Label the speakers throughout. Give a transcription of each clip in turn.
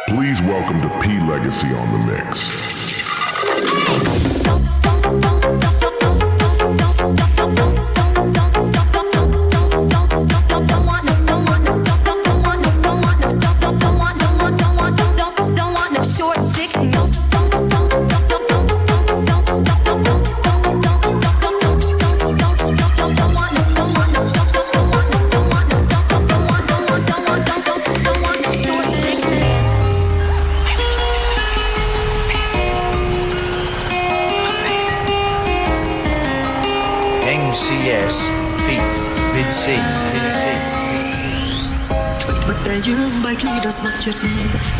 Speaker 1: Please welcome to P Legacy on the mix.
Speaker 2: CS Feet Vinci
Speaker 3: តែយើងបែកគ្នាដល់ស្ម័គ្រចិត្ត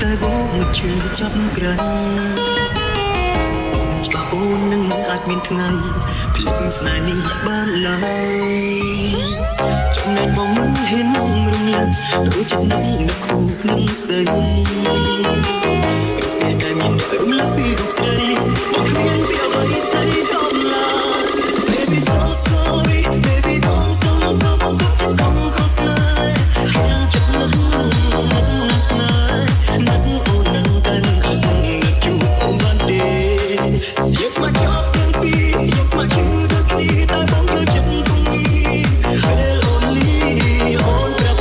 Speaker 3: តែវងជឿចាប់ក្រៃច្បាស់អូននឹងអាចមានថ្ងៃភ្លេចស្នេហ៍នេះបានឡើយចំណែកបងមិនហ៊ានរំលឹកដូចចិត្តនឹងនឹកគូនឹងស្ដីតែតែមានរំលឹកពីរូបស្រីបងគ្មានពីអ្វីស្ដីដល់ឡើយ Baby so sorry baby don't so come on such a come close night can't just look last night nothing on nothing I don't get you on one day yes my job can be yes my children need I don't get you from me hell only on the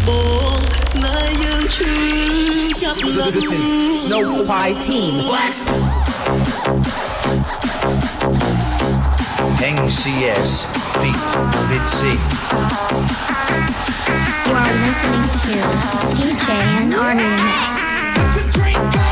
Speaker 3: phone say you just look
Speaker 4: This is Snow Pie Team. What?
Speaker 2: CS Feet Vinci.
Speaker 5: You are listening to DJ and Army Mix.